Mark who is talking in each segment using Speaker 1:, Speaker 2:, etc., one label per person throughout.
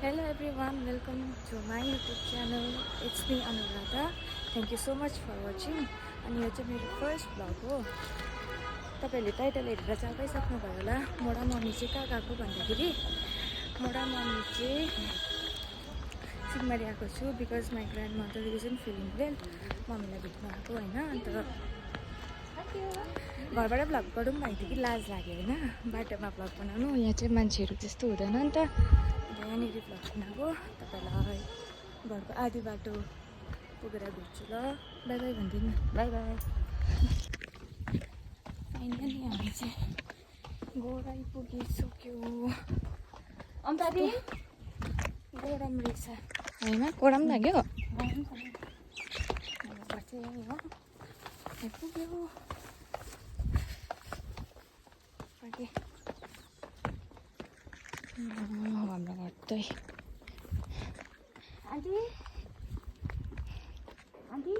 Speaker 1: Hello everyone, welcome to my YouTube channel. It's me Anuradha. Thank you so much for watching. अनि यो चाहिँ मेरो first vlog हो। तपाईहरुले टाइटल हेरेर चाहिँ पाइसक्नुभयो होला। मोडा मम्मी चाहिँ कहाँ गएको भन्दाखेरि मोडा मम्मी चाहिँ सिंहमारी आएको छु because my grand mother isn't feeling well. मम्मीलाई भेट्न आएको होइन। अन्त घरबाट भ्लग गरौँ भनेको कि लाज लाग्यो होइन बाटोमा भ्लग बनाउनु। यहाँ चाहिँ मान्छेहरू त्यस्तो हुँदैन नि त। यहाँनिर भ्लग बनाएको तपाईँलाई घरको आधी बाटो पुगेर भेट्छु ल। बाई बाई भनिदिनु। By by. फाइनली हामी चाहिँ गोर आइपुगिसक्यो। अम्पारी गरम रहेछ होइन? गरम लाग्यो? घर चाहिँ यही हो। आइपुग्यो हाम्रो घर चाहिँ आन्टी आन्टी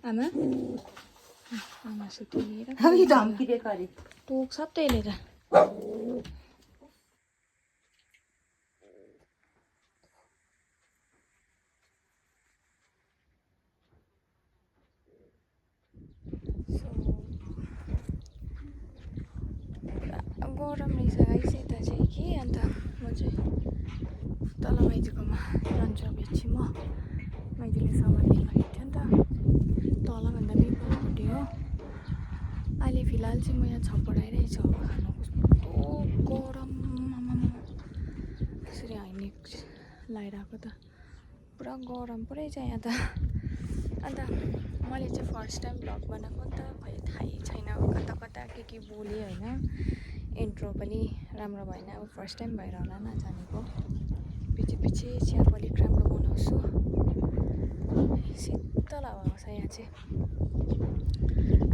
Speaker 1: आमा आमा सुतेर
Speaker 2: धम्किदिएको अरे
Speaker 1: टोक सब त्यसले त। गरम रहेछ गाइस यता चाहिँ कि। अन्त म चाहिँ तल माइजूकोमा जान्छु अब एकछिन। म माइजूले सामान लिन हिँड्थ्यो नि त तलभन्दा पल्लोपट्टि हो। अहिले फिलहाल चाहिँ म यहाँ छप्पर आइरहेको छु। खानु कस्तो गरम यसरी हाइने लगाइरहेको त पुरा गरम पुरै छ यहाँ त। अन्त मैले चाहिँ फर्स्ट टाइम भ्लग बनाएको नि त खै थाहै छैन कता कता के बोलेँ होइन। इन्ट्रो पनि राम्रो भएन। अब फर्स्ट टाइम भएर होला नजानेको। पछि चाहिँ अब अलिक राम्रो बनाउँछु। शीतल हावा आउँछ यहाँ चाहिँ।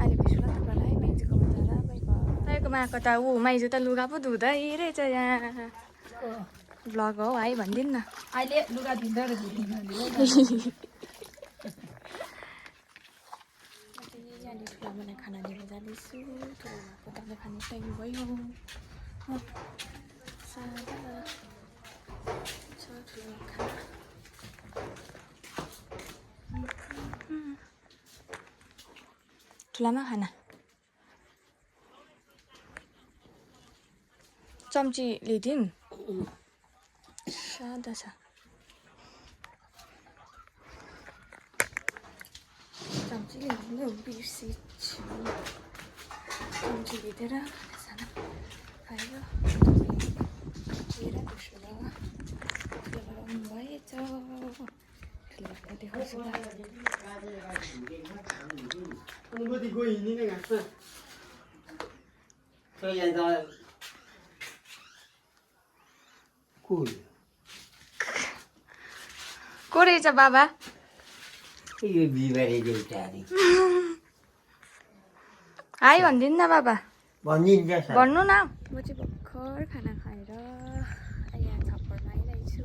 Speaker 1: अहिले भेट्छु ल तपाईँलाई माइजूकोमा जाँदा। By by. तपाईँकोमा आएको त ऊ माइजू त लुगा पो धुँदै रहेछ यहाँ। भ्लग हो है भनिदिनु न।
Speaker 2: अहिले लुगा धुँदा र धुँदैन
Speaker 1: यहाँनिर ठुलामालाई खाना लिएर जाँदैछु। ठुलामाको दाना खाने टाइम भयो। सादा छ ठुलामा खाना। ठुलामा खाना चम्ची ल्याइदिउँ। सादा छ चम्ची ल्याइदिनु बिर्सेछु। चम्ची लिएर खानासाना खायो लिएर बिर्छु ल। गरम भएछ ठुलोको देखाउँछु ल। को रहेछ बाबा? हाई भनिदिनु न बाबा। भन्नु न। म चाहिँ भर्खर खाना खाएर यहाँ छप्परमा आइरहेको छु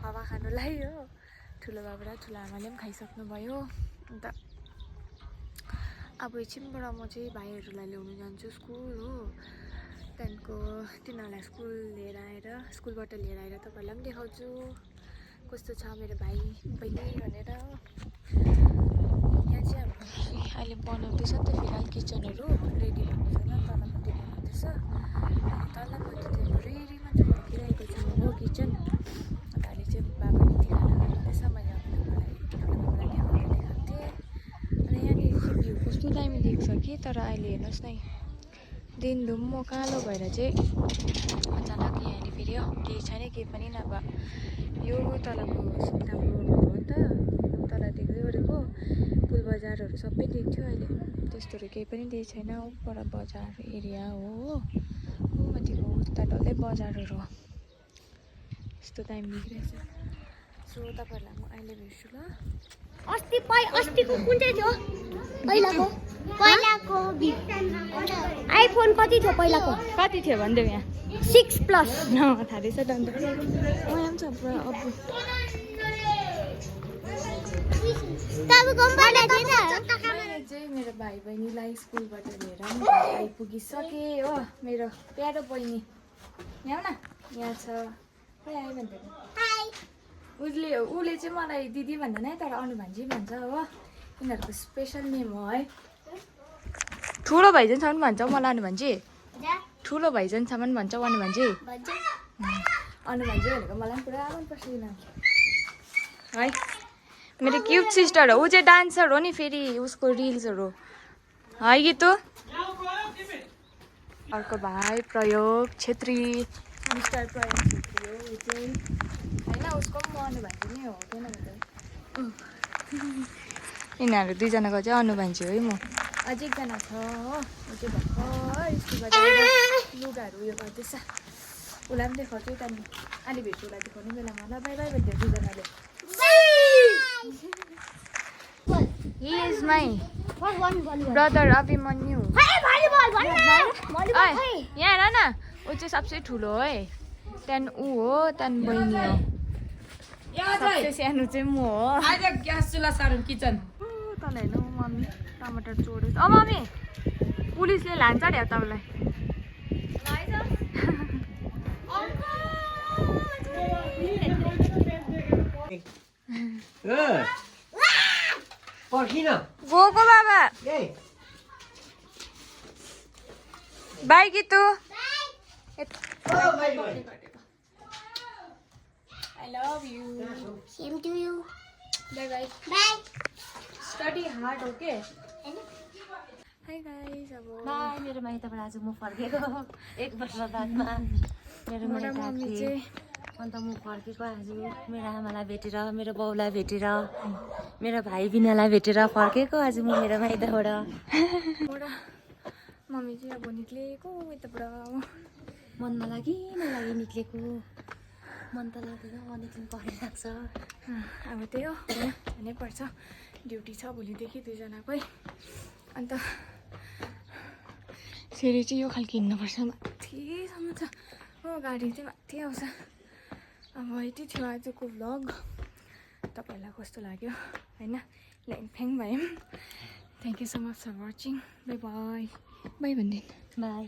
Speaker 1: हावा खानुलाई हो। ठुलो बाबा र ठुलो आमाले पनि खाइसक्नुभयो। अन्त अब एकछिनबाट म चाहिँ भाइहरूलाई ल्याउनु जान्छु स्कुल हो। त्यहाँदेखिको तिनीहरूलाई स्कुल लिएर आएर स्कुलबाट लिएर आएर तपाईँहरूलाई पनि देखाउँछु कस्तो छ मेरो भाइ बहिनी भनेर। यहाँ चाहिँ हाम्रो अहिले बनाउँदैछ नि त फिलहाल किचनहरू रेडी भएको छैन। तलपट्टि बनाउँदैछ। तलपट्टि चाहिँ रेडीमा चाहिँ देखिरहेको छु हो किचन। अन्त अहिले चाहिँ बाबाले त्यो खाना खाँदैछ। मैले बाबालाई देखाएको थिएँ। अनि यहाँनिर चाहिँ भ्यू कस्तो दामी देख्छ कि। तर अहिले हेर्नुहोस् न दिन धुम्म कालो भएर चाहिँ अचानक यहाँनिर फेरि केही छैन केही पनि नभए यो तलको सिक्ताम रोड हो नि त। तल देख्दै गरेको पुल बजारहरू सबै देख्थ्यो। अहिले त्यस्तोहरू केही पनि देखेको छैन। पर बजार एरिया हो माथिको उता डल्लै बजारहरू हो। यस्तो दामी देखिरहेछ। सो तपाईँहरूलाई म अहिले भेट्छु ल।
Speaker 3: अस्तिको कुन चाहिँ थियो पहिलाको आइफोन कति थियो पहिलाको?
Speaker 1: कति थियो भनिदेऊ यहाँ?
Speaker 3: 6 प्लस
Speaker 1: थाहा रहेछ डन्डो यहाँ पनि छ पुरा अब मैले चाहिँ मेरो भाइ बहिनीलाई स्कुलबाट लिएर घर आइपुगिसकेँ हो मेरो प्यारो बहिनी यहाँ न यहाँ छ खै आइ भन्दैन उसले चाहिँ मलाई दिदी भन्दैन है तर अनु भान्जी भन्छ हो यिनीहरूको स्पेसल नेम हो है ठुलो भाइजनसम्म भन्छ मलाई अनु भान्जी ठुलो भाइजनसम्म भन्छ अनु भान्जी अनु भान्जी भनेको मलाई पनि पुरा मनपर्छ यिनीहरू है मेरो क्युट सिस्टर हो ऊ चाहिँ डान्सर हो नि फेरि उसको रिल्सहरू है गीतु अर्को भाइ प्रयोग छेत्री मिस्टर प्रयोग छेत्री हो ऊ चाहिँ होइन उसको पनि म अनु भान्जी नै हो किन भन्दा यिनीहरू दुईजनाको चाहिँ अनु भान्जी हो है म अझै एकजना छ हो ऊ चाहिँ भर्खर स्कुलबाट लुगाहरू उयो गर्दैछ उसलाई पनि देखाउँछु त्यहाँदेखि अलि भेट्छु उसलाई देखाउने बेलामा ल बाई बाई भनिदियो दुईजनाले He is my brother Abhimanyu. यहाँ हेर न ऊ चाहिँ सबसे ठुलो हो है त्यहाँदेखि ऊ हो त्यहाँदेखि बहिनी हो सबसे सानो चाहिँ म हो
Speaker 2: आज ग्यास चुल्हा सारौँ किचन
Speaker 1: तल हेर्नु मम्मी टमाटर चोरेछ मम्मी पुलिसले लान्छ अरे तपाईँलाई गएको बाबा by Geetu I love you.
Speaker 3: Same to you.
Speaker 1: Bye bye.
Speaker 3: Bye.
Speaker 1: Study hard, okay? Hi guys, अब
Speaker 2: बाई मेरो माइतबाट आज म फर्केको 1 वर्ष बादमा मेरो
Speaker 1: मेरो मम्मी चाहिँ
Speaker 2: अन्त म फर्केको आज मेरो आमालाई भेटेर मेरो बाउलाई भेटेर मेरो भाइ बिनालाई भेटेर फर्केको आज म मेरो माइतबाट
Speaker 1: मम्मी चाहिँ अब निक्लेको यताबाट
Speaker 2: मन नलागी निक्लेको मन त लाग्दैन निक्लिनु परिरहेको
Speaker 1: अब त्यही हो जानै पर्छ ड्युटी छ भोलिदेखि दुईजनाकै अन्त फेरि चाहिँ यो खालको हिँड्नुपर्छ माथिसम्म छ हो गाडी चाहिँ माथि आउँछ अब यति थियो आजको भ्लग तपाईँलाई कस्तो लाग्यो होइन ल्याङ फ्याङ भयौँ thank you so much for watching bye bye bye भनिदिनु
Speaker 2: बाई